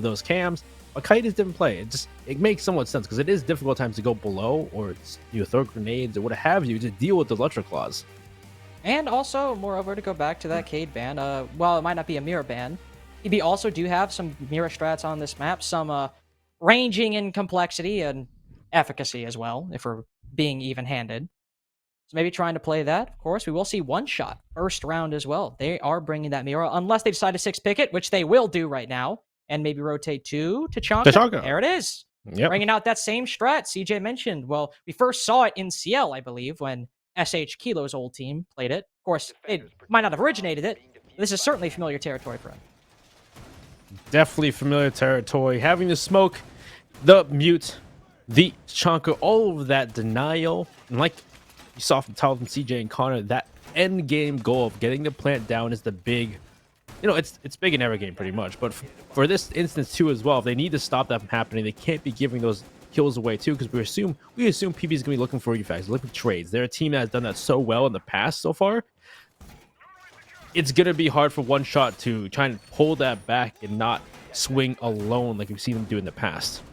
those cams. But Kite is different play. It makes somewhat sense because it is difficult times to go below or you throw grenades or what have you to deal with the electric claws. And also, moreover, to go back to that Cade ban, while it might not be a mirror ban, PB also do have some mirror strats on this map, some ranging in complexity and efficacy as well, if we're being even-handed. So maybe trying to play that. Of course, we will see one shot first round as well. They are bringing that mirror, unless they decide to 6-pick it, which they will do right now, and maybe rotate 2 to Chonka. There it is. Yep. Bringing out that same strat CJ mentioned. Well, we first saw it in CL, I believe, when SH Kilo's old team played it. Of course, it might not have originated it, but this is certainly familiar territory for him. Definitely familiar territory. Having the smoke, the mute, the Chonka, all of that denial, and like you saw from Tal and CJ and Connor, that end game goal of getting the plant down is the big, it's big in every game pretty much, but for this instance too as well, if they need to stop that from happening, they can't be giving those kills away too, because we assume PB is gonna be looking for refacts, looking for trades. They're a team that has done that so well in the past so far. It's gonna be hard for One Shot to try and pull that back and not swing alone like we've seen them do in the past.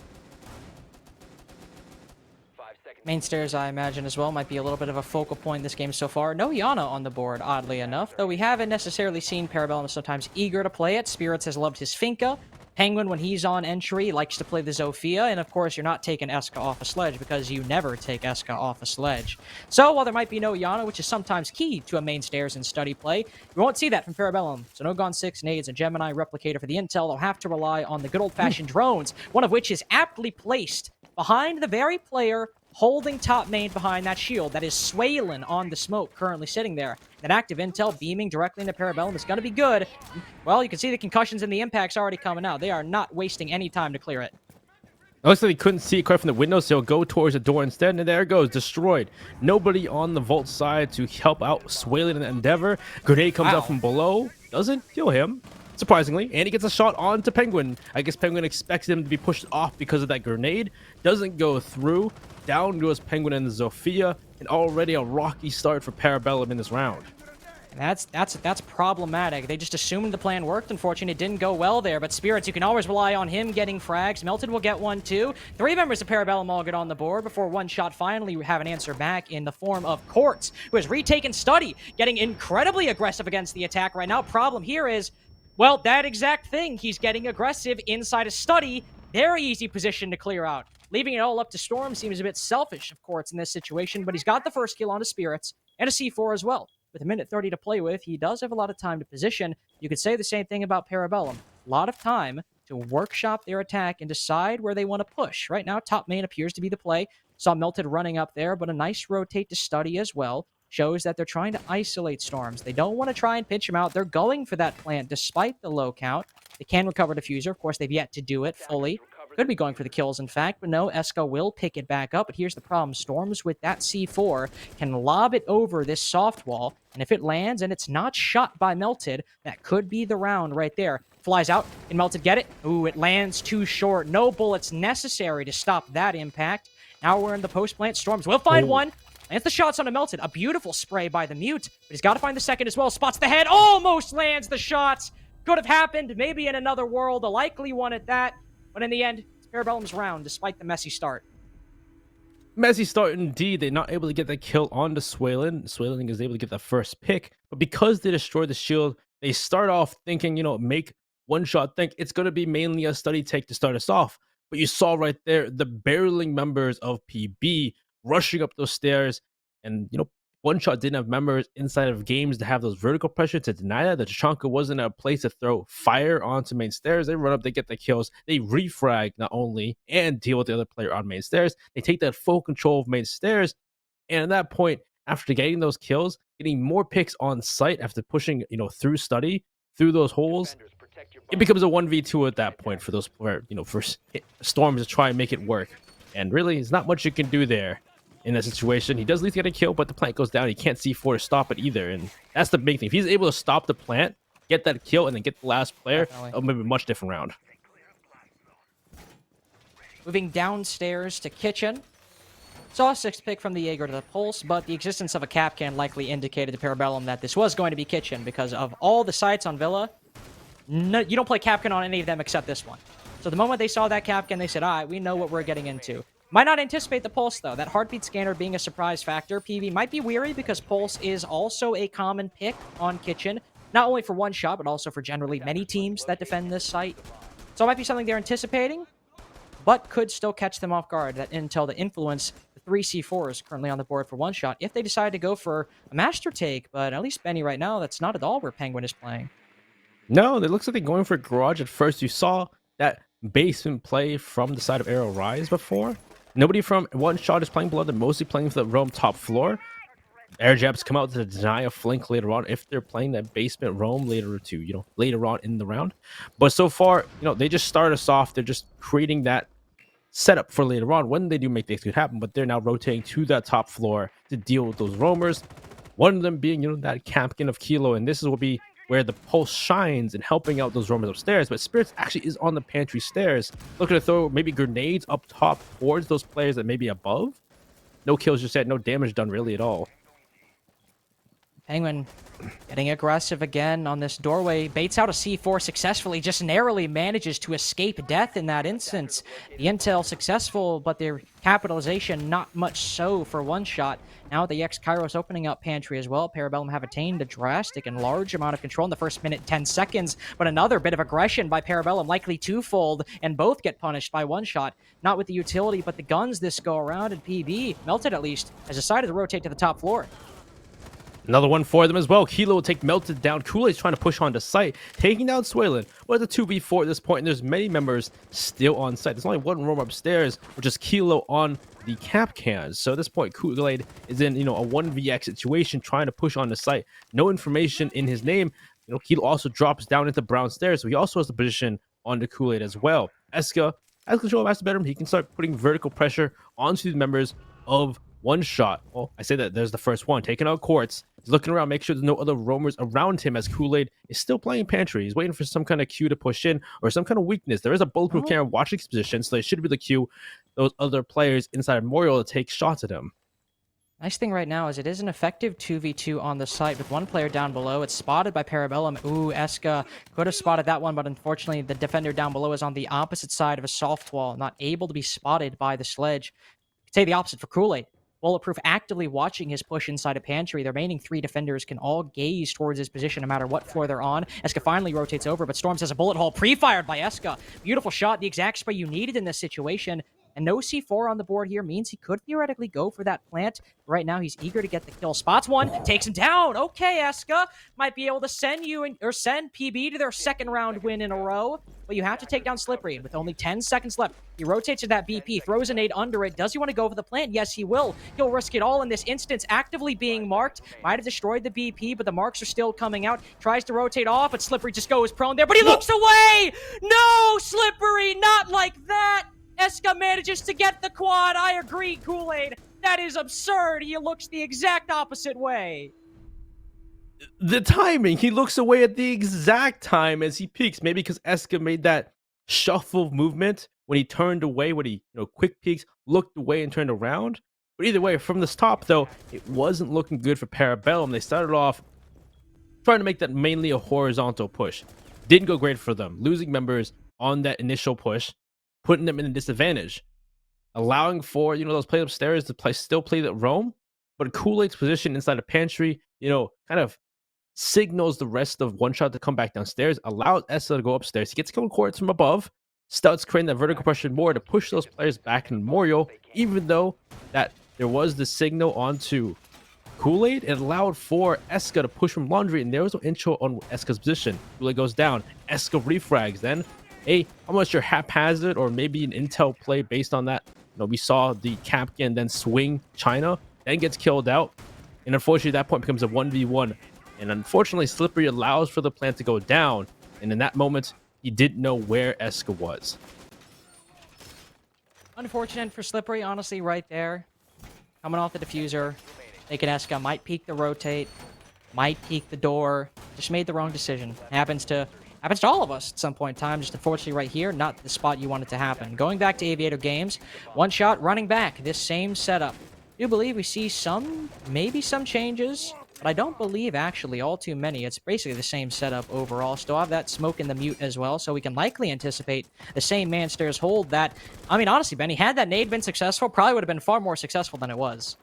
Main stairs, I imagine, as well, might be a little bit of a focal point in this game so far. No Yana on the board, oddly enough, though we haven't necessarily seen Parabellum sometimes eager to play it. Spirits has loved his Finka. Penguin, when he's on entry, likes to play the Zofia, and of course, you're not taking Eska off a sledge because you never take Eska off a sledge. So, while there might be no Yana, which is sometimes key to a main stairs and study play, we won't see that from Parabellum. So, no Gone 6 nades, a Gemini replicator for the intel. They'll have to rely on the good old-fashioned drones, one of which is aptly placed behind the very player holding top main behind that shield. That is Swaylin on the smoke, currently sitting there. That active intel beaming directly into Parabellum is going to be good. Well, you can see the concussions and the impacts already coming out. They are not wasting any time to clear it. It looks like he couldn't see it quite from the window, so he'll go towards the door instead, and there it goes, destroyed. Nobody on the vault side to help out Swaylin in the endeavor. Grenade comes out from below, doesn't kill him, surprisingly, and he gets a shot onto Penguin. I guess Penguin expects him to be pushed off because of that grenade. Doesn't go through. Down goes Penguin and Zofia, and already a rocky start for Parabellum in this round. And that's problematic. They just assumed the plan worked. Unfortunately, it didn't go well there. But Spirits, you can always rely on him getting frags. Melted will get one too. 3 members of Parabellum all get on the board before One Shot finally have an answer back in the form of Quartz, who has retaken Study, getting incredibly aggressive against the attack right now. Problem here is, well, that exact thing. He's getting aggressive inside a Study. Very easy position to clear out. Leaving it all up to Storm seems a bit selfish, of course, in this situation, but he's got the first kill onto Spirits and a C4 as well. With a minute 30 to play with, he does have a lot of time to position. You could say the same thing about Parabellum. A lot of time to workshop their attack and decide where they want to push. Right now, top main appears to be the play. Saw Melted running up there, but a nice rotate to Study as well. Shows that they're trying to isolate Storms. They don't want to try and pinch him out. They're going for that plant despite the low count. They can recover Diffuser. Of course, they've yet to do it fully. Could be going for the kills, in fact, but no, Eska will pick it back up. But here's the problem. Storms with that C4 can lob it over this soft wall, and if it lands and it's not shot by Melted, that could be the round right there. Flies out, and Melted get it? Ooh, it lands too short. No bullets necessary to stop that impact. Now we're in the post-plant. Storms will find one. Lands the shots on a Melted. A beautiful spray by the Mute, but he's got to find the second as well. Spots the head. Almost lands the shots. Could have happened maybe in another world. A likely one at that. But in the end, it's Parabellum's round, despite the messy start. Messy start indeed. They're not able to get that kill onto Swaylin. Swaylin is able to get the first pick. But because they destroyed the shield, they start off thinking, make One Shot think it's going to be mainly a Study take to start us off. But you saw right there the barreling members of PB rushing up those stairs. And, One Shot didn't have members inside of games to have those vertical pressure to deny that. The Tachanka wasn't a place to throw fire onto main stairs. They run up, they get the kills. They refrag not only and deal with the other player on main stairs. They take that full control of main stairs. And at that point, after getting those kills, getting more picks on site after pushing, through Study, through those holes, it becomes a 1v2 at that point for those, for Storms to try and make it work. And really, there's not much you can do there. In that situation, he does at least get a kill, but the plant goes down. He can't C4 to stop it either, and that's the big thing. If he's able to stop the plant, get that kill, and then get the last player, it'll be a much different round. Moving downstairs to kitchen. Saw a 6th pick from the Jaeger to the Pulse, but the existence of a Capcan likely indicated to Parabellum that this was going to be kitchen because of all the sites on Villa. No, you don't play Capcan on any of them except this one. So the moment they saw that Capcan, they said, all right, we know what we're getting into. Might not anticipate the Pulse, though. That heartbeat scanner being a surprise factor. PV might be weary because Pulse is also a common pick on Kitchen, not only for one shot, but also for generally many teams that defend this site. So it might be something they're anticipating, but could still catch them off guard. That intel to influence the 3C4s currently on the board for one shot if they decide to go for a master take. But at least Benny right now, that's not at all where Penguin is playing. No, it looks like they're going for Garage at first. You saw that basement play from the side of Arrow Rise before. Nobody from one shot is playing below. They're mostly playing for the Rome top floor. Air jabs come out to deny a flank later on if they're playing that basement roam later on in the round. But so far, they just start us off. They're just creating that setup for later on when they do make things could happen. But they're now rotating to that top floor to deal with those roamers. One of them being, that Campkin of Kilo, and this is will be where the pulse shines in helping out those roamers upstairs. But Spirits actually is on the pantry stairs, looking to throw maybe grenades up top towards those players that may be above. No kills just yet, no damage done really at all. Penguin getting aggressive again on this doorway. Baits out a C4 successfully, just narrowly manages to escape death in that instance. The intel successful, but their capitalization not much so for one shot. Now the X-Kairos opening up pantry as well. Parabellum have attained a drastic and large amount of control in the first minute 10 seconds, but another bit of aggression by Parabellum, likely twofold, and both get punished by one shot. Not with the utility, but the guns this go around, and PB, Melted at least, has decided to rotate to the top floor. Another one for them as well. Kilo will take Melted down. Kool-Aid's trying to push onto site, taking down Swaylin. Well, it's a 2v4 at this point, and there's many members still on site. There's only one room upstairs, which is Kilo on the cap cans. So at this point, Kool-Aid is in, a 1vx situation, trying to push on the site. No information in his name. Kilo also drops down into brown stairs, so he also has the position on the Kool-Aid as well. Eska has control of master bedroom. He can start putting vertical pressure onto the members of one shot. Well, I say that there's the first one taking out Quartz. He's looking around, make sure there's no other roamers around him as Kool-Aid is still playing pantry. He's waiting for some kind of cue to push in or some kind of weakness. There is a bulletproof camera watching his position, so they should be the cue those other players inside Memorial to take shots at him. Nice thing right now is it is an effective 2v2 on the site with one player down below. It's spotted by Parabellum. Ooh, Eska could have spotted that one, but unfortunately the defender down below is on the opposite side of a soft wall, not able to be spotted by the sledge. Say the opposite for Kool-Aid. Bulletproof actively watching his push inside a pantry. The remaining three defenders can all gaze towards his position no matter what floor they're on. Eska finally rotates over, but Storms has a bullet hole pre-fired by Eska. Beautiful shot, the exact spray you needed in this situation. And no C4 on the board here means he could theoretically go for that plant. Right now, he's eager to get the kill. Spots one, takes him down. Okay, Eska might be able to send send PB to their second round win in a row. But you have to take down Slippery. With only 10 seconds left, he rotates to that BP, throws a nade under it. Does he want to go for the plant? Yes, he will. He'll risk it all in this instance, actively being marked. Might have destroyed the BP, but the marks are still coming out. Tries to rotate off, but Slippery just goes prone there. But he looks away! No, Slippery, not like that! Eska manages to get the quad. I agree, Kool-Aid. That is absurd. He looks the exact opposite way. The timing, he looks away at the exact time as he peeks. Maybe because Eska made that shuffle movement when he turned away, when he quick peeks, looked away and turned around. But either way, from this top though, it wasn't looking good for Parabellum. They started off trying to make that mainly a horizontal push. Didn't go great for them, losing members on that initial push, putting them in a disadvantage, allowing for those players upstairs to still play that roam. But Kool-Aid's position inside the pantry, kind of signals the rest of one shot to come back downstairs, allows Essa to go upstairs. He gets killed Quartz from above, starts creating that vertical pressure more to push those players back in Memorial. Even though that there was the signal onto Kool-Aid, it allowed for Eska to push from Laundry, and there was no intro on Eska's position. Kool-Aid goes down, Eska refrags. Then I'm not sure, haphazard or maybe an intel play based on that. We saw the Capcan then swing China, then gets killed out, and unfortunately that point becomes a 1v1. And unfortunately, Slippery allows for the plant to go down. And in that moment, he didn't know where Eska was. Unfortunate for Slippery, honestly, right there. Coming off the diffuser. Thinking Eska might peek the rotate. Might peek the door. Just made the wrong decision. Happens to all of us at some point in time. Just unfortunately right here, not the spot you want it to happen. Going back to Aviator Games. One shot running back. This same setup. I do believe we see maybe some changes But I don't believe actually all too many. It's basically the same setup overall. Still have that smoke in the mute as well, so we can likely anticipate the same man stairs hold that. I mean, honestly, Benny, had that nade been successful, probably would have been far more successful than it was.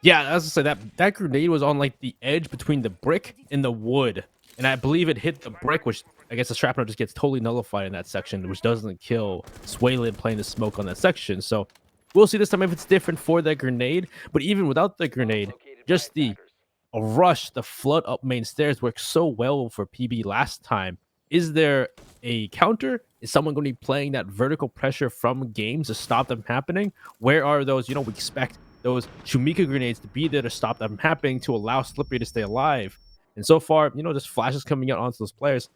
Yeah, as I say, that grenade was on like the edge between the brick and the wood, and I believe it hit the brick, which I guess the shrapnel just gets totally nullified in that section, which doesn't kill Swaylin playing the smoke on that section. So we'll see this time if it's different for that grenade. But even without the grenade, just the rush, the flood up main stairs worked so well for PB last time. Is there a counter? Is someone going to be playing that vertical pressure from games to stop them happening? Where are those? You know, we expect those Shumika grenades to be there to stop them happening, to allow Slippery to stay alive. And so far, you know, just flashes coming out onto those players.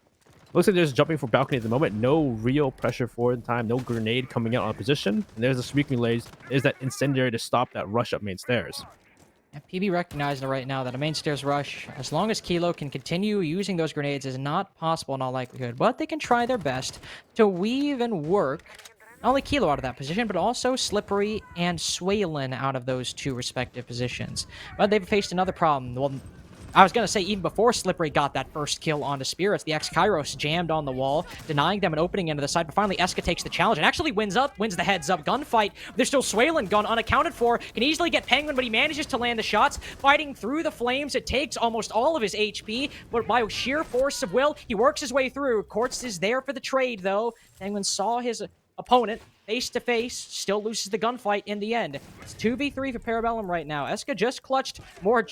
Looks like they're just jumping for balcony at the moment. No real pressure forward in time. No grenade coming out on position. And there's the sweeping lays. There's that incendiary to stop that rush up main stairs. And PB recognizing right now that a main stairs rush, as long as Kilo can continue using those grenades, is not possible in all likelihood. But they can try their best to weave and work not only Kilo out of that position, but also Slippery and Swaylin out of those two respective positions. But they've faced another problem. Well, I was going to say, even before Slippery got that first kill onto Spirits, the X-Kairos jammed on the wall, denying them an opening into the side, but finally Eska takes the challenge and actually wins the heads-up gunfight. There's still Swaylin gone unaccounted for, can easily get Penguin, but he manages to land the shots, fighting through the flames. It takes almost all of his HP, but by sheer force of will, he works his way through. Quartz is there for the trade, though. Penguin saw his opponent face to face, still loses the gunfight in the end. It's 2v3 for Parabellum right now. Eska just clutched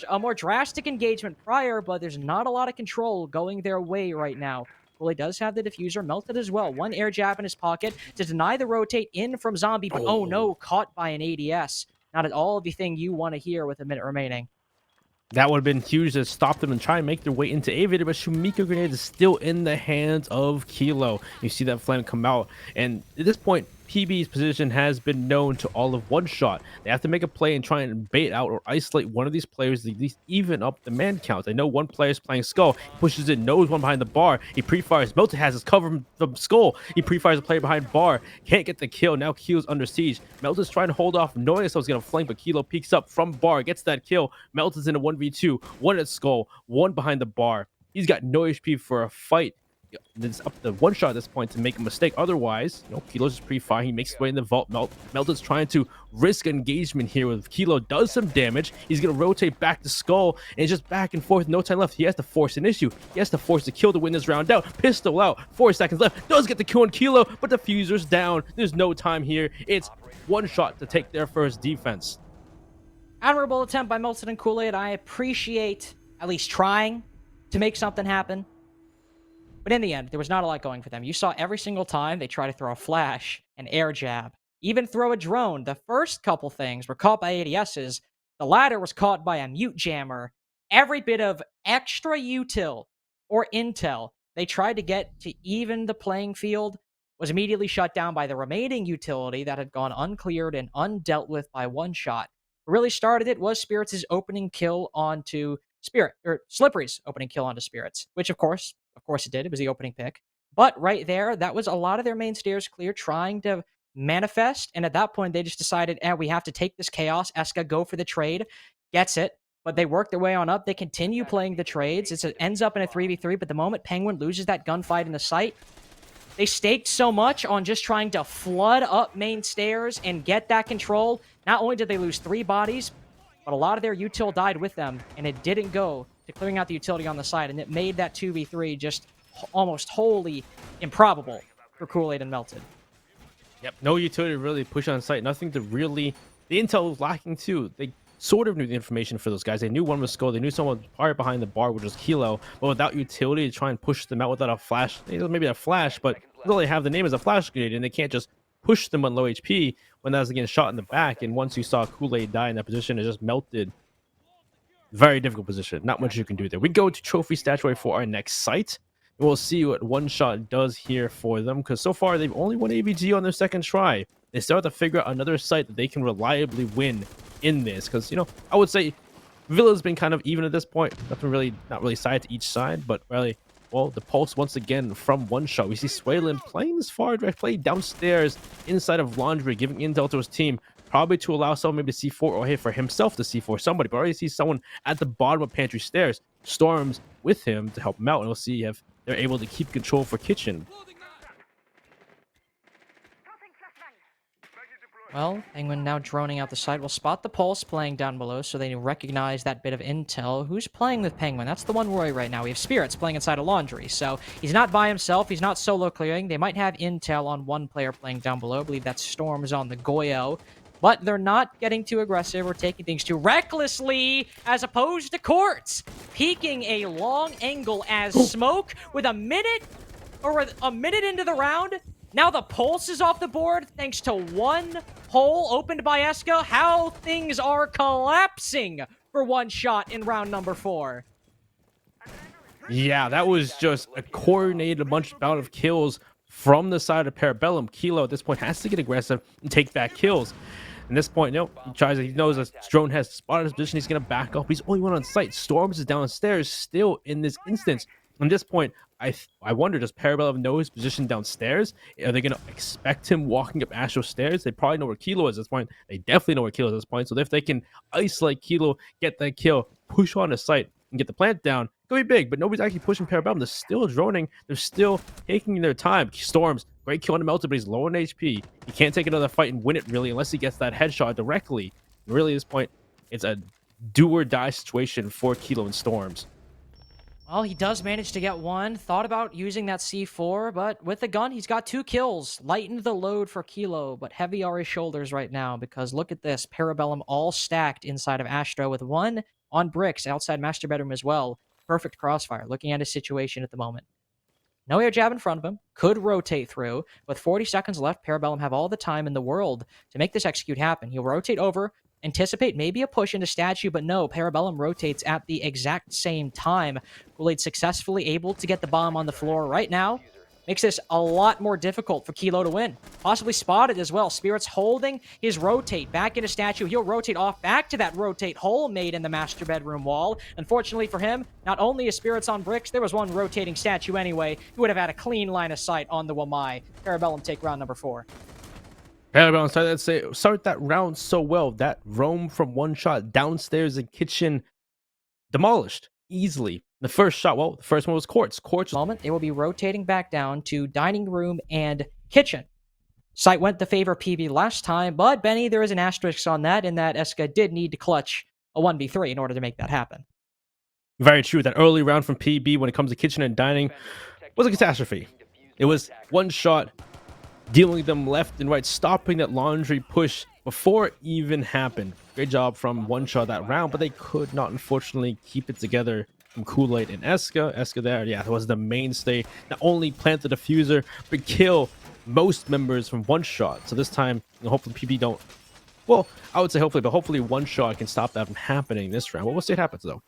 a more drastic engagement prior, but there's not a lot of control going their way right now. Kool-Aid does have the diffuser melted as well. One air jab in his pocket to deny the rotate in from Zombie, but oh no, caught by an ADS. Not at all the thing you want to hear with a minute remaining. That would have been huge to stop them and try and make their way into Aviator, but Shumika grenade is still in the hands of Kilo. You see that flame come out, and at this point, PB's position has been known to all of one shot. They have to make a play and try and bait out or isolate one of these players to at least even up the man count. I know one player is playing Skull. He pushes in, knows one behind the bar. He pre-fires. Melted has his cover from Skull. He pre-fires a player behind bar. Can't get the kill. Now Kilo's under siege. Melted's trying to hold off, knowing someone's going to flank, but Kilo peeks up from bar, gets that kill. Melted's in a 1v2. One at Skull, one behind the bar. He's got no HP for a fight. It's up to one shot at this point to make a mistake. Otherwise, you know, Kilo's just pre-fire. He makes his way in the vault. Melted's trying to risk engagement here with Kilo. Does some damage. He's going to rotate back to Skull. And it's just back and forth. No time left. He has to force an issue. He has to force the kill to win this round out. Pistol out. 4 seconds left. Does get the kill on Kilo, but the fuser's down. There's no time here. It's one shot to take their first defense. Admirable attempt by Melted and Kool-Aid. I appreciate at least trying to make something happen. But in the end, there was not a lot going for them. You saw every single time they try to throw a flash, an air jab, even throw a drone. The first couple things were caught by ADSs. The latter was caught by a mute jammer. Every bit of extra util or intel they tried to get to even the playing field was immediately shut down by the remaining utility that had gone uncleared and undealt with by one shot. What really started it was Spirits' opening kill onto Slippery's opening kill onto Spirits, which of course it did. It was the opening pick. But right there, that was a lot of their main stairs clear, trying to manifest. And at that point, they just decided, we have to take this chaos. Eska, go for the trade. Gets it. But they work their way on up. They continue playing the trades. It ends up in a 3v3. But the moment Penguin loses that gunfight in the site, they staked so much on just trying to flood up main stairs and get that control. Not only did they lose 3 bodies, but a lot of their util died with them. And it didn't go to clearing out the utility on the side, and it made that 2v3 just almost wholly improbable for Kool-Aid and Melted. Yep, no utility to really push on site. Nothing to really... The intel was lacking too. They sort of knew the information for those guys. They knew one was Skull. They knew someone was right behind the bar, which was Kilo. But without utility to try and push them out without a flash, maybe a flash, but they really have the name as a flash grenade, and they can't just push them on low HP when that was getting shot in the back. And once you saw Kool-Aid die in that position, it just melted. Very difficult position. Not much you can do there. We go to Trophy Statuary for our next site. We'll see what one shot does here for them, because so far they've only won AVG on their second try. They still have to figure out another site that they can reliably win in this, because, you know, I would say Villa's been kind of even at this point. Not really side to each side, but really, well, the pulse once again from one shot. We see Swaylin playing this far direct play downstairs inside of Laundry, giving intel to his team. probably to allow someone maybe to C4 or hey, for himself to C4 somebody, but already see someone at the bottom of pantry stairs. Storms with him to help him out, and we'll see if they're able to keep control for kitchen. Well, Penguin now droning out the site will spot the pulse playing down below, so they recognize that bit of intel. Who's playing with Penguin? That's the one worry right now. We have Spirits playing inside a laundry, so he's not by himself. He's not solo clearing. They might have intel on one player playing down below. I believe that Storm is on the Goyo. But they're not getting too aggressive or taking things too recklessly, as opposed to Quartz peeking a long angle as Smoke with a minute into the round. Now the pulse is off the board thanks to one hole opened by Eska. How things are collapsing for one shot in round number 4. Yeah, that was just a coordinated bout of kills from the side of Parabellum. Kilo at this point has to get aggressive and take back kills. At this point, he knows that drone has spotted his position. He's going to back up. He's only one on site. Storms is downstairs still in this instance. At this point, I wonder, does Parabellum know his position downstairs? Are they going to expect him walking up Astro stairs? They probably know where Kilo is at this point. They definitely know where Kilo is at this point. So if they can isolate Kilo, get that kill, push on the site, and get the plant down, it's going to be big. But nobody's actually pushing Parabellum. They're still droning. They're still taking their time. Storms, great kill on the Melted, but he's low on HP. He can't take another fight and win it, really, unless he gets that headshot directly. And really, at this point, it's a do-or-die situation for Kilo and Storms. Well, he does manage to get one. Thought about using that C4, but with the gun, he's got 2 kills. Lightened the load for Kilo, but heavy are his shoulders right now because look at this. Parabellum all stacked inside of Astro with one on bricks outside master bedroom as well. Perfect crossfire. Looking at his situation at the moment. No air jab in front of him. Could rotate through. With 40 seconds left, Parabellum have all the time in the world to make this execute happen. He'll rotate over, anticipate maybe a push into statue, but no, Parabellum rotates at the exact same time. Kool-Aid successfully able to get the bomb on the floor right now. Makes this a lot more difficult for Kilo to win. Possibly spotted as well. Spirits holding his rotate back into statue. He'll rotate off back to that rotate hole made in the master bedroom wall. Unfortunately for him, not only is Spirits on bricks, there was one rotating statue anyway. He would have had a clean line of sight on the Wamai. Parabellum take round number 4. Parabellum start that round so well. That roam from one shot downstairs in kitchen demolished easily. The first shot, the first one was Quartz. Moment, they will be rotating back down to dining room and kitchen. Sight went to favor PB last time, but Benny, there is an asterisk on that, in that Eska did need to clutch a 1v3 in order to make that happen. Very true. That early round from PB when it comes to kitchen and dining was a catastrophe. It was one shot, dealing with them left and right, stopping that laundry push before it even happened. Great job from one shot that round, but they could not, unfortunately, keep it together from Kool-Aid and Eska. Eska there, that was the mainstay. Not only plant the diffuser, but kill most members from one shot. So this time, hopefully PB don't... Well, I would say hopefully, but hopefully one shot can stop that from happening this round. Well, we'll see what happens, though.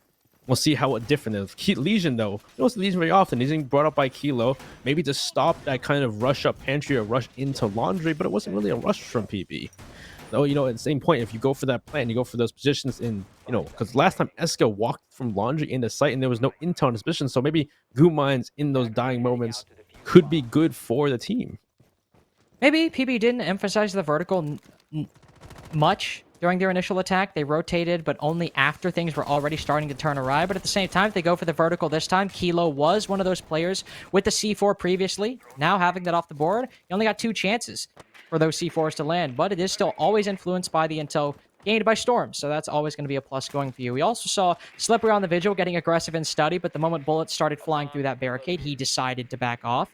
We'll see how different it is. Legion, though, you don't see Legion very often. He's being brought up by Kilo, maybe to stop that kind of rush up pantry or rush into laundry, but it wasn't really a rush from PB. So, at the same point, if you go for that plan, you go for those positions in, because last time Eska walked from laundry into site and there was no intel on his position, so maybe Goo Mines in those dying moments could be good for the team. Maybe PB didn't emphasize the vertical much during their initial attack. They rotated, but only after things were already starting to turn awry. But at the same time, if they go for the vertical this time, Kilo was one of those players with the C4 previously. Now having that off the board, he only got 2 chances for those C4s to land, but it is still always influenced by the intel gained by Storm, so that's always going to be a plus going for you. We also saw Slippery on the Vigil getting aggressive in study, but the moment bullets started flying through that barricade, he decided to back off.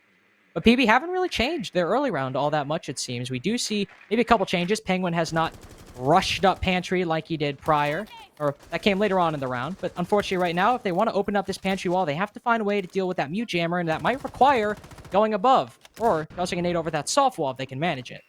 But PB haven't really changed their early round all that much, it seems. We do see maybe a couple changes. Penguin has not rushed up pantry like he did prior, or that came later on in the round. But unfortunately right now, if they want to open up this pantry wall, they have to find a way to deal with that mute jammer, and that might require going above, or tossing a nade over that soft wall if they can manage it.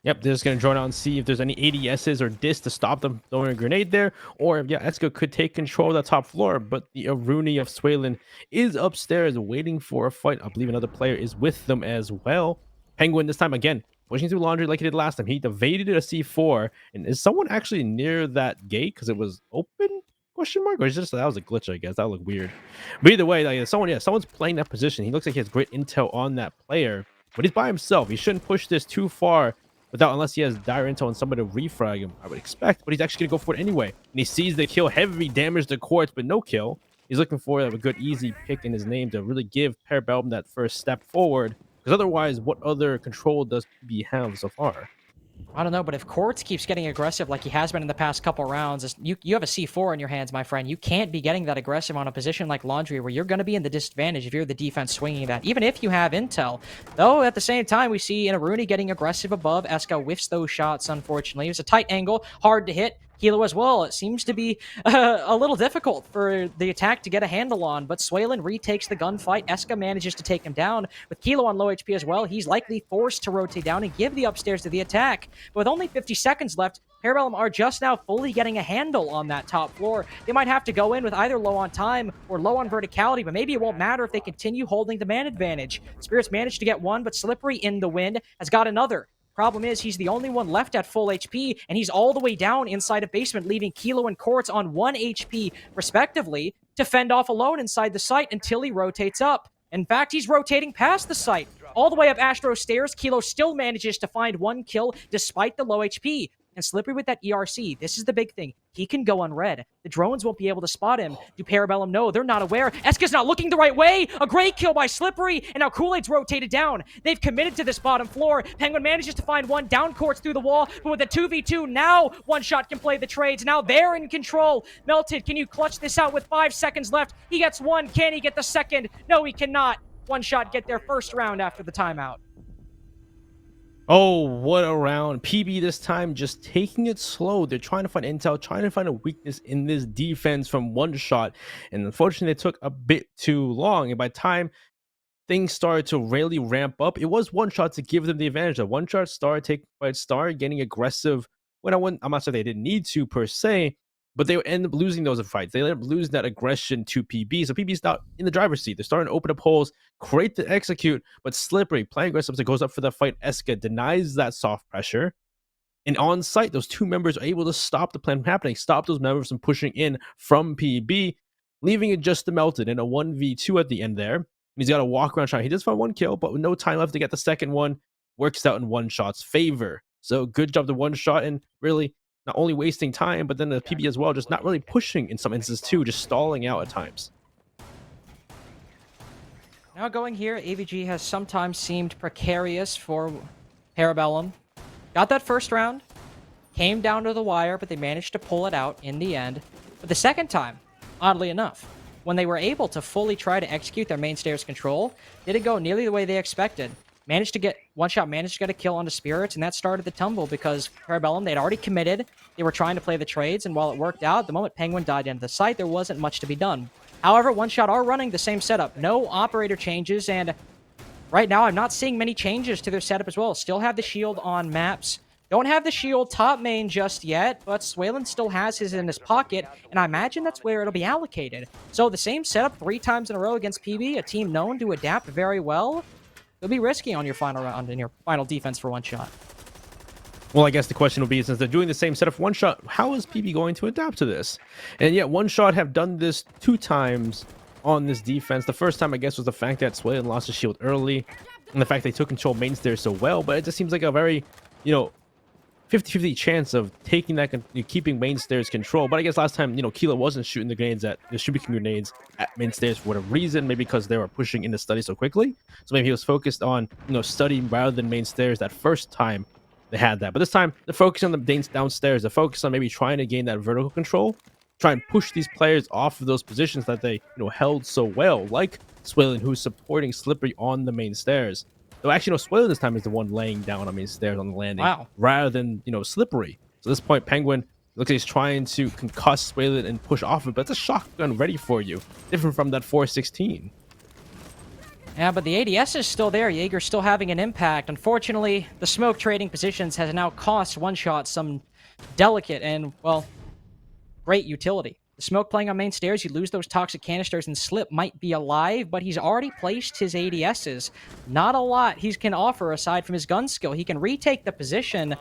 Yep, they're just going to drone out and see if there's any ADSs or discs to stop them throwing a grenade there. Or, Eska could take control of the top floor, but the Aruni of Swalen is upstairs waiting for a fight. I believe another player is with them as well. Penguin this time, again, pushing through laundry like he did last time. He evaded a C4. And is someone actually near that gate because it was open? Question mark? Or is just that was a glitch, I guess. That would look weird. But either way, someone's playing that position. He looks like he has great intel on that player, but he's by himself. He shouldn't push this too far without unless he has dire intel on somebody to refrag him, I would expect, but he's actually gonna go for it anyway. And he sees the kill, heavy damage to Quartz, but no kill. He's looking for a good easy pick in his name to really give Parabellum that first step forward. Because otherwise, what other control does PB have so far? I don't know, but if Quartz keeps getting aggressive like he has been in the past couple rounds, you have a C4 in your hands, my friend. You can't be getting that aggressive on a position like Laundry where you're going to be in the disadvantage if you're the defense swinging that, even if you have intel. Though, at the same time, we see Inaruni getting aggressive above. Eska whiffs those shots, unfortunately. It was a tight angle, hard to hit. Kilo as well. It seems to be a little difficult for the attack to get a handle on, but Swaylin retakes the gunfight. Eska manages to take him down. With Kilo on low HP as well, he's likely forced to rotate down and give the upstairs to the attack. But with only 50 seconds left, Parabellum are just now fully getting a handle on that top floor. They might have to go in with either low on time or low on verticality, but maybe it won't matter if they continue holding the man advantage. Spirits managed to get one, but Slippery in the wind has got another. Problem is, he's the only one left at full HP, and he's all the way down inside a basement, leaving Kilo and Quartz on 1 HP, respectively, to fend off alone inside the site until he rotates up. In fact, he's rotating past the site. All the way up Astro stairs, Kilo still manages to find 1 kill despite the low HP. And Slippery with that ERC, this is the big thing. He can go unread. The drones won't be able to spot him. Do Parabellum know? They're not aware. Eska's not looking the right way. A great kill by Slippery, and now Kool-Aid's rotated down. They've committed to this bottom floor. Penguin manages to find one, down Quartz through the wall, but with a 2v2, now One Shot can play the trades. Now they're in control. Melted, can you clutch this out with 5 seconds left? He gets one. Can he get the second? No, he cannot. One Shot get their first round after the timeout. Oh, what a round. PB this time just taking it slow. They're trying to find intel, trying to find a weakness in this defense from One Shot. And unfortunately, it took a bit too long. And by the time things started to really ramp up, it was One Shot to give them the advantage. The One Shot started getting aggressive when I'm not saying they didn't need to per se, but they would end up losing those fights. They end up losing that aggression to PB. So PB's not in the driver's seat. They're starting to open up holes, great to execute, but Slippery playing aggressive, so goes up for the fight. Eska denies that soft pressure. And on site, those two members are able to stop the plan from happening, stop those members from pushing in from PB, leaving it just to Melted in a 1v2 at the end there. He's got a walk around shot. He does find 1 kill, but with no time left to get the second one, works out in One Shot's favor. So good job to One Shot, and really not only wasting time, but then the PB as well, just not really pushing in some instances too, just stalling out at times. Now going here, AVG has sometimes seemed precarious for Parabellum. Got that first round, came down to the wire, but they managed to pull it out in the end. But the second time, oddly enough, when they were able to fully try to execute their main stairs control, didn't go nearly the way they expected. One Shot managed to get a kill onto Spirits, and that started the tumble because Parabellum, they'd already committed. They were trying to play the trades, and while it worked out, the moment Penguin died into the site, there wasn't much to be done. However, One Shot are running the same setup. No operator changes, and right now I'm not seeing many changes to their setup as well. Still have the shield on maps. Don't have the shield top main just yet, but Swaylin still has his in his pocket, and I imagine that's where it'll be allocated. So the same setup 3 times in a row against PB, a team known to adapt very well. It'll be risky on your final round and your final defense for One Shot. Well, I guess the question will be, since they're doing the same setup for One Shot, how is PB going to adapt to this? And yet, One Shot have done this 2 times on this defense. The first time, I guess, was the fact that Swaylin lost his shield early, and the fact they took control main stairs so well, but it just seems like a very, 50-50 chance of taking that, keeping main stairs control. But I guess last time, Kilo wasn't shooting the grenades at main stairs for whatever reason, maybe because they were pushing into study so quickly. So maybe he was focused on, studying rather than main stairs that first time they had that. But this time, they're focusing on the downstairs. They're focused on maybe trying to gain that vertical control, try and push these players off of those positions that they, held so well, like Swaylin, who's supporting Slippery on the main stairs. Though actually, Swaylin this time is the one laying down on main stairs on the landing, rather than, Slippery. So at this point, Penguin looks like he's trying to concuss Swaylin and push off it, but it's a shotgun ready for you, different from that 416. Yeah, but the ADS is still there. Jaeger's still having an impact. Unfortunately, the smoke trading positions has now cost One Shot some delicate and, well, great utility. The smoke playing on main stairs, you lose those toxic canisters, and Slip might be alive, but he's already placed his ADSs. Not a lot he can offer aside from his gun skill. He can retake the position,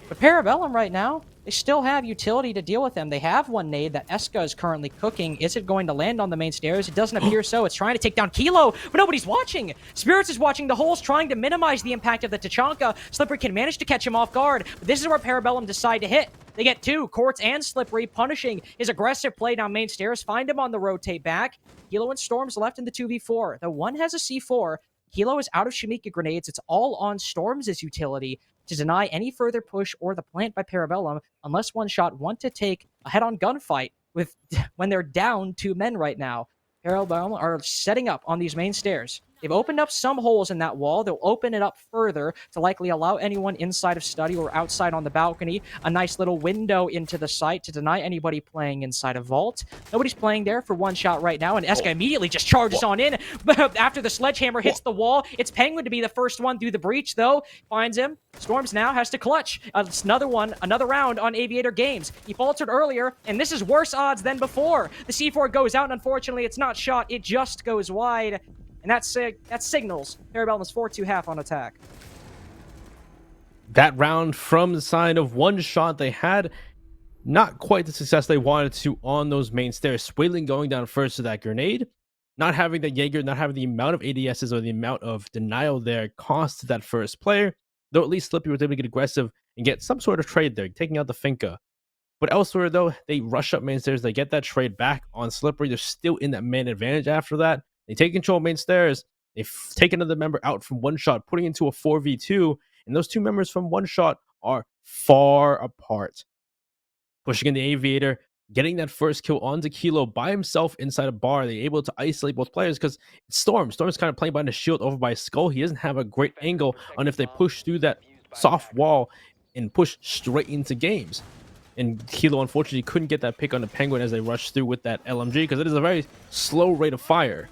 But Parabellum right now, they still have utility to deal with them. They have one nade that Eska is currently cooking. Is it going to land on the main stairs? It doesn't appear so. It's trying to take down Kilo, but nobody's watching. Spirits is watching the holes, trying to minimize the impact of the Tachanka. Slippery can manage to catch him off guard, but this is where Parabellum decide to hit. They get two, Quartz and Slippery, punishing his aggressive play down main stairs, find him on the rotate back. Kilo and Storms left in the 2v4. The one has a C4. Kilo is out of Shamika grenades. It's all on Storms' utility to deny any further push or the plant by Parabellum unless One Shot want to take a head-on gunfight with when they're down 2 men right now. Parabellum are setting up on these main stairs. They've opened up some holes in that wall. They'll open it up further to likely allow anyone inside of study or outside on the balcony a nice little window into the site to deny anybody playing inside of vault. Nobody's playing there for One Shot right now, and Eska immediately just charges on in. But after the sledgehammer hits the wall, it's Penguin to be the first one through the breach, though. Finds him. Storms now has to clutch. It's another round on Aviator Games. He faltered earlier, and this is worse odds than before. The C4 goes out, and unfortunately, it's not shot. It just goes wide. And that signals Parabellum's 4-2 half on attack. That round from the side of One Shot, they had not quite the success they wanted to on those main stairs. Swaling going down first to that grenade, not having the Jaeger, not having the amount of ADSs or the amount of denial there cost that first player, though at least Slippy was able to get aggressive and get some sort of trade there, taking out the Finka. But elsewhere, though, they rush up main stairs. They get that trade back on Slippery. They're still in that man advantage after that. They take control of main stairs. They've taken another member out from One Shot, putting into a 4v2. And those two members from One Shot are far apart. Pushing in the Aviator, getting that first kill onto Kilo by himself inside a bar. They're able to isolate both players because it's Storm. Storm's kind of playing behind the shield over by Skull. He doesn't have a great angle on if they push through that soft wall and push straight into games. And Kilo, unfortunately, couldn't get that pick on the Penguin as they rushed through with that LMG because it is a very slow rate of fire.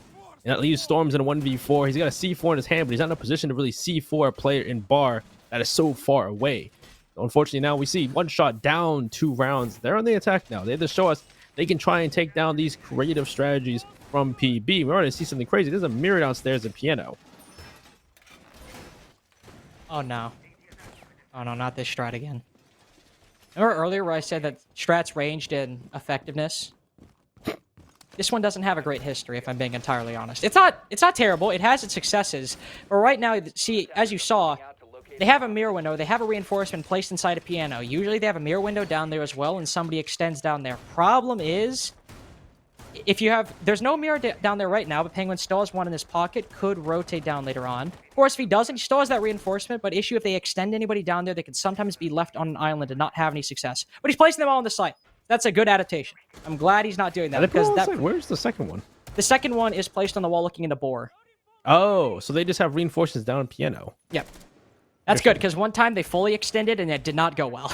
And that leaves Storms in a 1v4. He's got a C4 in his hand, but he's not in a position to really C4 a player in bar that is so far away. So unfortunately, now we see One Shot down 2 rounds. They're on the attack now. They have to show us they can try and take down these creative strategies from PB. We're already see something crazy. There's a mirror downstairs at piano. Oh, no. Oh, no, not this strat again. Remember earlier where I said that strats ranged in effectiveness? This one doesn't have a great history, if I'm being entirely honest. It's not terrible. It has its successes. But right now, see, as you saw, they have a mirror window. They have a reinforcement placed inside a piano. Usually they have a mirror window down there as well, and somebody extends down there. Problem is, if you have... There's no mirror down there right now, but Penguin still has one in his pocket. Could rotate down later on. Of course, if he doesn't, he still has that reinforcement, but issue if they extend anybody down there, they can sometimes be left on an island and not have any success. But he's placing them all on the site. That's a good adaptation. I'm glad he's not doing that. Because Where's the second one? The second one is placed on the wall looking into bore. Oh, so they just have reinforcements down on piano. Yep. That's good, because one time they fully extended and it did not go well.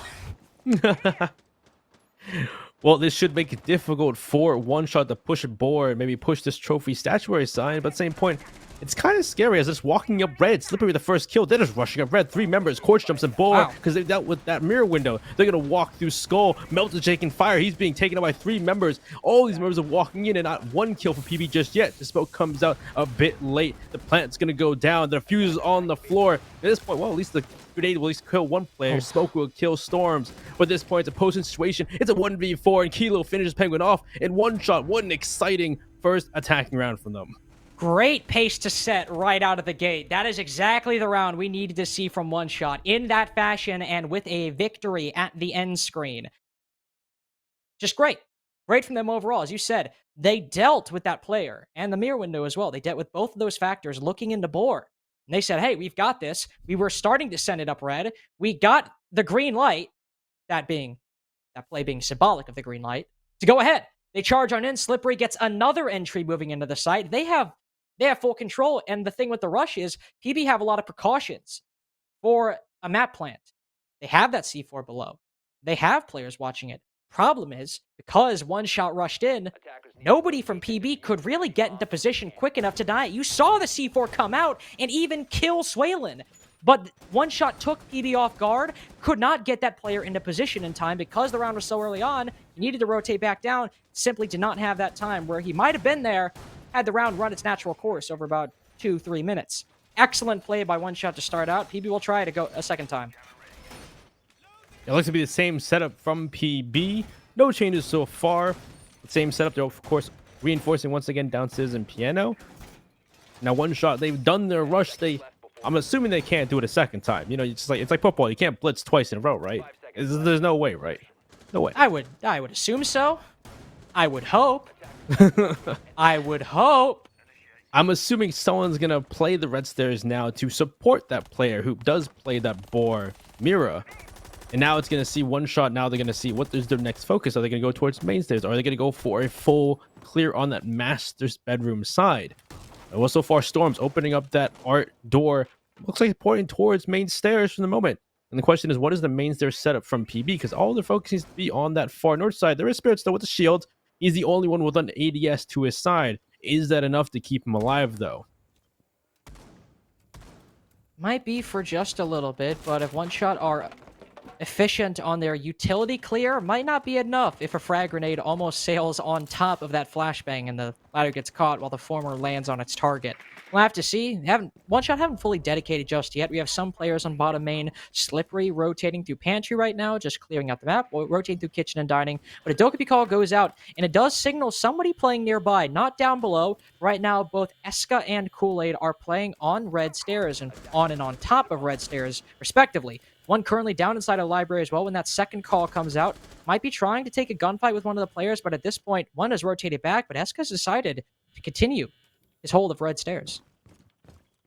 Well, this should make it difficult for One Shot to push a board, maybe push this trophy statuary sign, but at the same point, it's kind of scary as it's walking up red. Slippery with the first kill. They're just rushing up red. 3 members. Quartz jumps and board because they dealt with that mirror window. They're going to walk through Skull. Melted taking fire. He's being taken out by 3 members. All these members are walking in and not one kill for PB just yet. The smoke comes out a bit late. The plant's going to go down. The fuse is on the floor. At this point, well, at least the grenade will at least kill one player. Smoke will kill Storms. But at this point, it's a potion situation. It's a 1v4 and Kilo finishes Penguin off in One Shot. What an exciting first attacking round from them. Great pace to set right out of the gate. That is exactly the round we needed to see from One Shot in that fashion and with a victory at the end screen. Just great. Great from them overall. As you said, they dealt with that player and the mirror window as well. They dealt with both of those factors looking into bore. And they said, hey, we've got this. We were starting to send it up red. We got the green light, that play being symbolic of the green light, to go ahead. They charge on in. Slippery gets another entry moving into the site. They have full control, and the thing with the rush is PB have a lot of precautions for a map plant. They have that C4 below. They have players watching it. Problem is, because One Shot rushed in, nobody from PB could really get into position quick enough to die. You saw the C4 come out and even kill Swalen. But One Shot took PB off guard, could not get that player into position in time because the round was so early on. He needed to rotate back down, simply did not have that time where he might have been there had the round run its natural course over about 2-3 minutes. Excellent play by One Shot to start out. PB will try to go a second time. It looks to be the same setup from PB. No changes so far. Same setup. They're, of course, reinforcing once again downstairs in piano. Now, one shot, they've done their rush. I'm assuming they can't do it a second time. You know, it's like football. You can't blitz twice in a row, right? There's no way, right? No way. I would assume so. I would hope. I would hope. I'm assuming someone's gonna play the red stairs now to support that player who does play that boar Mira. And now it's gonna see one shot. Now they're gonna see what is their next focus. Are they gonna go towards main stairs? Or are they gonna go for a full clear on that master's bedroom side? Well, so far, Storm's opening up that art door. Looks like it's pointing towards main stairs for the moment. And the question is, what is the main stairs setup from PB? Because all their focus seems to be on that far north side. There is Spirit still with the shield. He's the only one with an ADS to his side. Is that enough to keep him alive, though? Might be for just a little bit, but if one shot are efficient on their utility clear, might not be enough if a frag grenade almost sails on top of that flashbang and the latter gets caught while the former lands on its target. We'll have to see. One shot haven't fully dedicated just yet. We have some players on bottom main, Slippery rotating through pantry right now, just clearing out the map, rotating through kitchen and dining. But a Dokkaebi call goes out, and it does signal somebody playing nearby, not down below. Right now, both Eska and Kool-Aid are playing on red stairs and on top of red stairs, respectively. One currently down inside a library as well when that second call comes out. Might be trying to take a gunfight with one of the players, but at this point, one has rotated back, but Eska's decided to continue his hold of red stairs.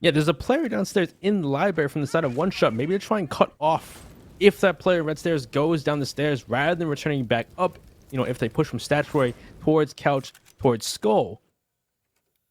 Yeah, there's a player downstairs in the library from the side of one shot. Maybe to try and cut off if that player red stairs goes down the stairs rather than returning back up. You know, if they push from statuary towards couch, towards skull.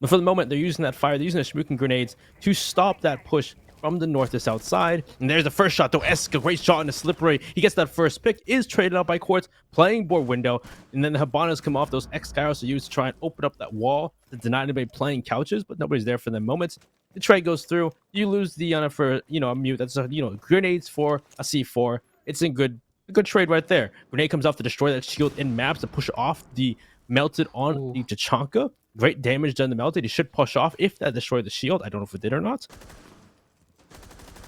But for the moment, they're using that fire. They're using the shuriken grenades to stop that push from the north to south side. And there's the first shot, though. Eska, great shot in the Slippery. He gets that first pick, is traded out by Quartz, playing board window. And then the Habanas come off. Those X-Gyros are used to try and open up that wall to deny anybody playing couches, but nobody's there for the moments. The trade goes through. You lose the for, you know, a mute. That's grenades for a C4. It's a good trade right there. Grenade comes off to destroy that shield in maps to push off the melted on the Tachanka. Great damage done to melted. He should push off if that destroyed the shield. I don't know if it did or not.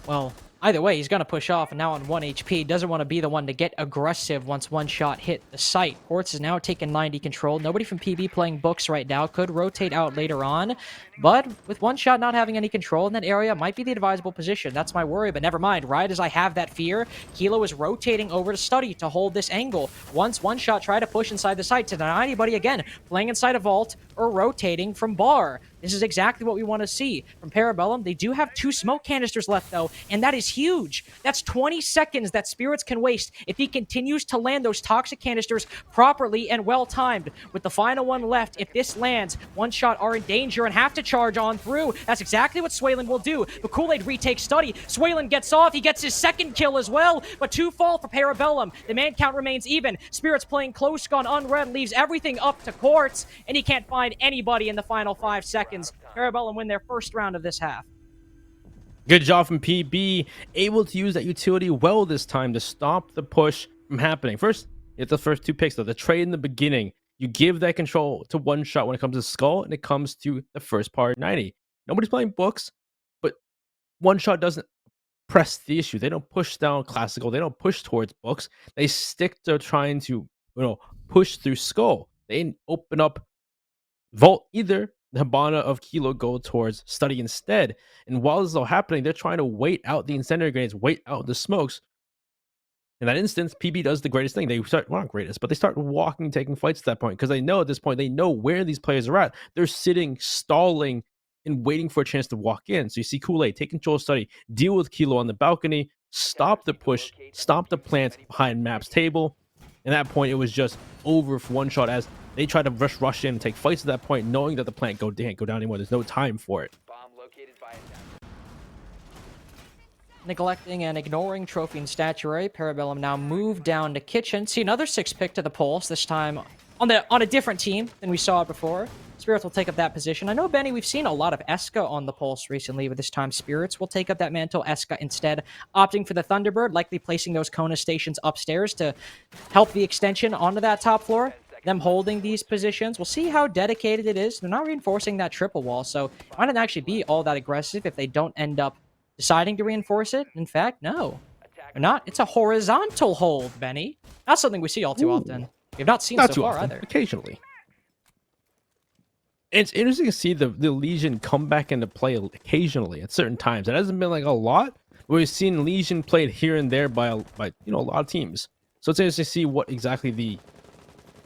Well, either way, he's going to push off, and now on 1 HP. Doesn't want to be the one to get aggressive once one shot hit the site. Quartz is now taking 90 control. Nobody from PB playing books right now. Could rotate out later on. But with one shot not having any control in that area, might be the advisable position. That's my worry, but never mind. Right as I have that fear, Kilo is rotating over to study to hold this angle. Once one shot try to push inside the site to deny anybody again, playing inside a vault or rotating from bar. This is exactly what we want to see from Parabellum. They do have 2 smoke canisters left, though, and that is huge. That's 20 seconds that Spirits can waste if he continues to land those toxic canisters properly and well-timed. With the final one left, if this lands, one shot are in danger and have to charge on through. That's exactly what Swaylin will do. But Kool-Aid retakes study. Swaylin gets off. He gets his second kill as well, but 2 fall for Parabellum. The man count remains even. Spirits playing close gun unread leaves everything up to Quartz, and he can't find anybody in the final 5 seconds. Parabellum win their first round of this half. Good job from PB, able to use that utility well this time to stop the push from happening. First, it's the first 2 picks, though. The trade in the beginning, you give that control to one shot when it comes to Skull, and it comes to the first part 90. Nobody's playing books, but one shot doesn't press the issue. They don't push down classical. They don't push towards books. They stick to trying to, push through Skull. They open up vault either. The Habana of Kilo go towards study instead. And while this is all happening, they're trying to wait out the incendiary grenades, wait out the smokes. In that instance, PB does the greatest thing. They start, well, not greatest, but they start walking, taking flights at that point, because they know at this point, they know where these players are at. They're sitting, stalling, and waiting for a chance to walk in. So you see Kool-Aid take control of study, deal with Kilo on the balcony, stop the push, stop the plant behind Map's table. At that point, it was just over for one shot as they tried to rush in and take fights at that point, knowing that the plant can't go down anymore. There's no time for it. Neglecting and ignoring trophy and statuary, Parabellum now moved down to kitchen. See another 6 pick to the pulse, this time on a different team than we saw it before. Spirits will take up that position. I know, Benny, we've seen a lot of Eska on the pulse recently, but this time Spirits will take up that mantle. Eska instead opting for the Thunderbird, likely placing those Kona stations upstairs to help the extension onto that top floor. Them holding these positions. We'll see how dedicated it is. They're not reinforcing that triple wall, so it might not actually be all that aggressive if they don't end up deciding to reinforce it. In fact, no. Or not. It's a horizontal hold, Benny. Not something we see all too often. We've not seen Not so too far often, either. occasionally. It's interesting to see the Legion come back into play occasionally at certain times. It hasn't been like a lot. But we've seen Legion played here and there by a lot of teams. So it's interesting to see what exactly the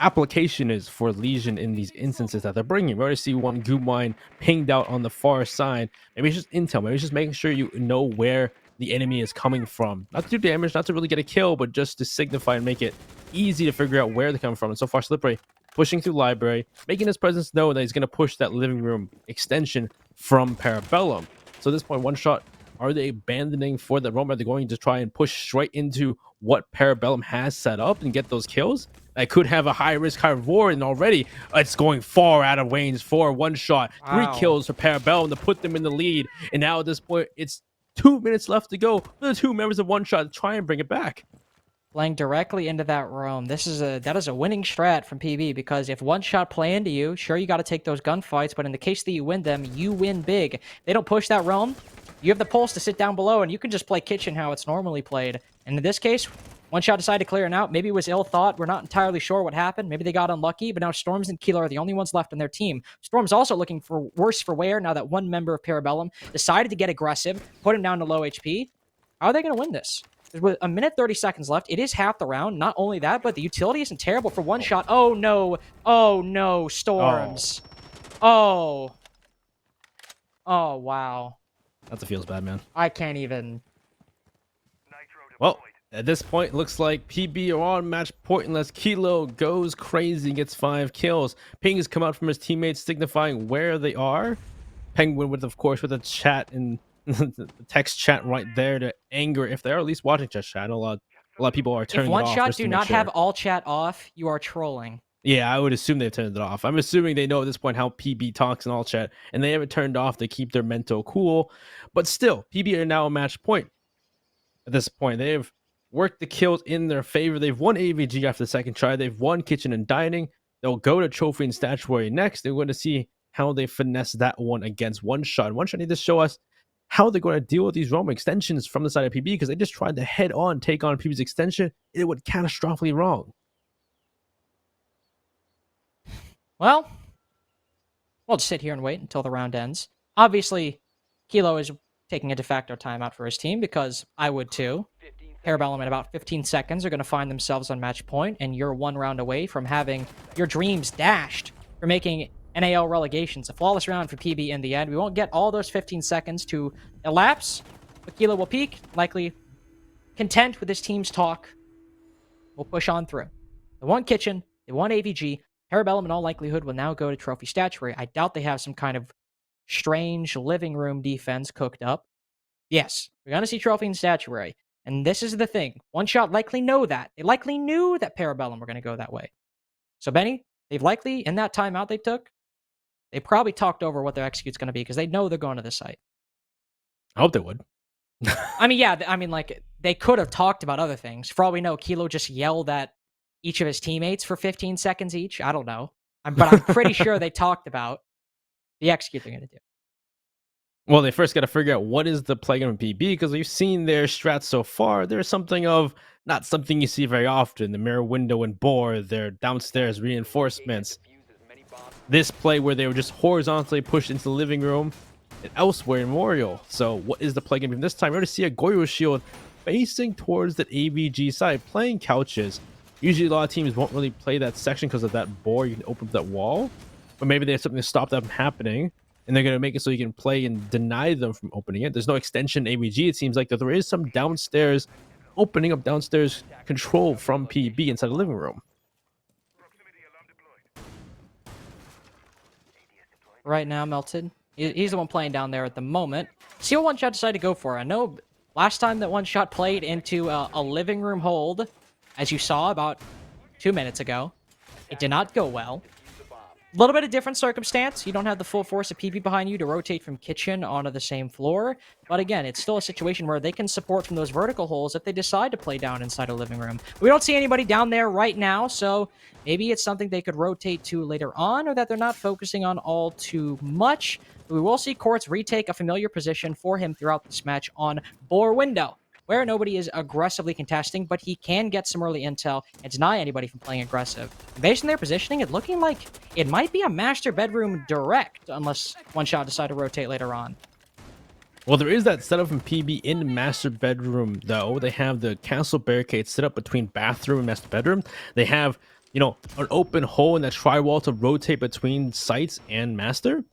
application is for Legion in these instances that they're bringing. We already see one Goop Mine pinged out on the far side. Maybe it's just intel. Maybe it's just making sure you know where the enemy is coming from. Not to do damage, not to really get a kill, but just to signify and make it easy to figure out where they come from. And so far, Slippery pushing through library, making his presence known that he's going to push that living room extension from Parabellum. So at this point, one shot. Are they abandoning for the roam? Are they going to try and push straight into what Parabellum has set up and get those kills? I could have a high risk, high reward, and already it's going far out of range for one shot. Wow. 3 kills for Parabellum to put them in the lead. And now at this point, it's 2 minutes left to go for the 2 members of one shot to try and bring it back. Playing directly into that roam. That is a winning strat from PB, because if one shot play into you, sure, you got to take those gunfights, but in the case that you win them, you win big. They don't push that roam. You have the pulse to sit down below, and you can just play kitchen how it's normally played. And in this case, one shot decided to clear it out. Maybe it was ill thought. We're not entirely sure what happened. Maybe they got unlucky, but now Storms and Kilo are the only ones left on their team. Storm's also looking for worse for wear now that one member of Parabellum decided to get aggressive, put him down to low HP. How are they going to win this? With a minute 30 seconds left, it is half the round. Not only that, but the utility isn't terrible for one shot. Oh no, Storms. Oh, wow. That feels bad, man. I can't even. Well, at this point, looks like PB are on match point unless Kilo goes crazy and gets 5 kills. Ping has come out from his teammates signifying where they are. Penguin with, of course, with a chat and the text chat right there to anger if they're at least watching just chat. A lot of people are turning If one it off. shot just to do make not sure. have all chat off, you are trolling. Yeah, I would assume they've turned it off. I'm assuming they know at this point how PB talks in all chat, and they have it turned off to keep their mental cool. But still, PB are now a match point. At this point, they've worked the kills in their favor. They've won AVG after the second try. They've won kitchen and dining. They'll go to trophy and statuary next. They're going to see how they finesse that one against one shot. One shot need to show us how they're going to deal with these roam extensions from the side of PB, because they just tried to head on take on PB's extension. It went catastrophically wrong. Well, we'll just sit here and wait until the round ends. Obviously, Kilo is taking a de facto timeout for his team, because I would too. Parabellum in about 15 seconds are going to find themselves on match point, and you're one round away from having your dreams dashed for making NAL relegations. A flawless round for PB in the end. We won't get all those 15 seconds to elapse, but Kilo will peak, likely content with his team's talk. We'll push on through. They won kitchen, they won AVG. Parabellum in all likelihood will now go to trophy statuary. I doubt they have some kind of strange living room defense cooked up. Yes, we're going to see trophy and statuary. And this is the thing. One shot likely know that. They likely knew that Parabellum were going to go that way. So, Benny, they've likely, in that timeout they took, they probably talked over what their execute's going to be, because they know they're going to the site. I hope they would. Like, they could have talked about other things. For all we know, Kilo just yelled at each of his teammates for 15 seconds each. I don't know. But I'm pretty sure they talked about the execute they're going to do. Well, they first got to figure out what is the play on PB, because we've seen their strats so far. There's something of not something you see very often. The mirror window and bore, their downstairs reinforcements. This play where they were just horizontally pushed into the living room and elsewhere in Memorial. So what is the play going to be this time? We're going to see a Goyo shield facing towards the AVG side, playing couches. Usually a lot of teams won't really play that section because of that bore. You can open up that wall, but maybe they have something to stop that from happening. And they're going to make it so you can play and deny them from opening it. There's no extension AVG. It seems like that there is some downstairs opening up downstairs control from PB inside the living room. Right now, Melted, he's the one playing down there at the moment. See what one shot decided to go for. I know last time that one shot played into a living room hold, as you saw about 2 minutes ago, it did not go well. A little bit of different circumstance. You don't have the full force of PB behind you to rotate from kitchen onto the same floor. But again, it's still a situation where they can support from those vertical holes if they decide to play down inside a living room. We don't see anybody down there right now, so maybe it's something they could rotate to later on, or that they're not focusing on all too much. We will see Quartz retake a familiar position for him throughout this match on Boar Window. where nobody is aggressively contesting, but he can get some early intel and deny anybody from playing aggressive. And based on their positioning, it's looking like it might be a master bedroom direct, unless One Shot decide to rotate later on. Well, there is that setup from PB in the master bedroom, though. They have the castle barricade set up between bathroom and master bedroom. They have, an open hole in that tri-wall to rotate between sites and master.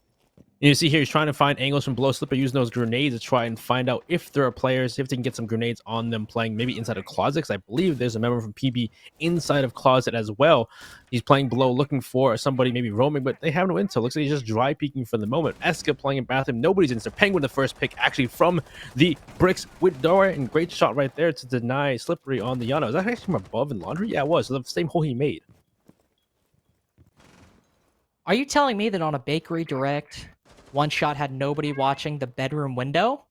And you see here, he's trying to find angles from below Slipper using those grenades to try and find out if there are players, if they can get some grenades on them playing maybe inside of closet, because I believe there's a member from PB inside of closet as well. He's playing below looking for somebody maybe roaming, but they have no intel. Looks like he's just dry peeking for the moment. Eska playing in bathroom, nobody's in there. Penguin the first pick actually from the bricks with Dora, and great shot right there to deny Slippery on the Yana. Was that actually from above in laundry? Yeah, it was. So the same hole he made. Are you telling me that on a bakery direct, One Shot had nobody watching the bedroom window?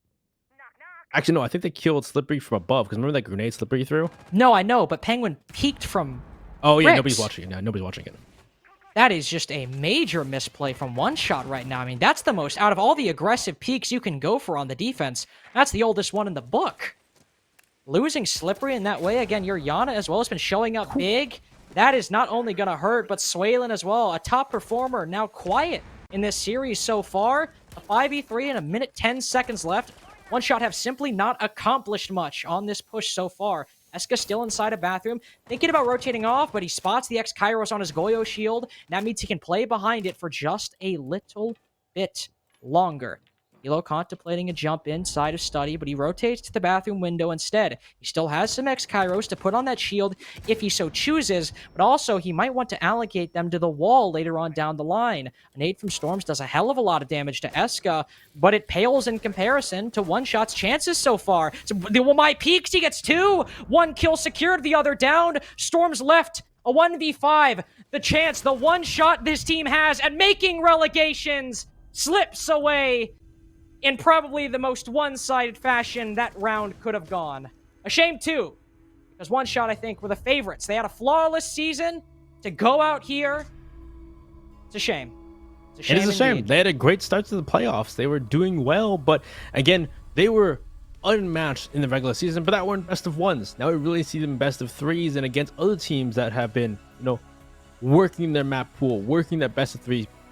Actually, no, I think they killed Slippery from above, because remember that grenade Slippery threw? No, I know, but Penguin peeked from Oh, yeah, bricks. nobody's watching it now. Nobody's watching it. That is just a major misplay from One Shot right now. I mean, that's the most, out of all the aggressive peaks you can go for on the defense, that's the oldest one in the book. Losing Slippery in that way, again, your Yana as well has been showing up big. That is not only going to hurt, but Swaylin as well, a top performer, now quiet in this series so far. A 5v3 and a minute 10 seconds left. One Shot have simply not accomplished much on this push so far. Eska still inside a bathroom, thinking about rotating off, but he spots the X-Kairos on his Goyo shield. That means he can play behind it for just a little bit longer. Hilo contemplating a jump inside of study, but he rotates to the bathroom window instead. He still has some X-Kairos to put on that shield if he so chooses, but also he might want to allocate them to the wall later on down the line. A nade from Storms does a hell of a lot of damage to Eska, but it pales in comparison to One Shot's chances so far. So, my peaks, he gets 2. 1 kill secured, the other down. Storms left a 1v5. The chance, the One Shot this team has at making relegations slips away in probably the most one-sided fashion that round could have gone. A shame, too, because One Shot, I think, were the favorites. They had a flawless season. To go out here, it's a shame. It's a shame. It is a shame. Indeed. They had a great start to the playoffs. They were doing well, but again, they were unmatched in the regular season, but that weren't best of ones. Now we really see them best of threes and against other teams that have been, working their map pool, working that best of three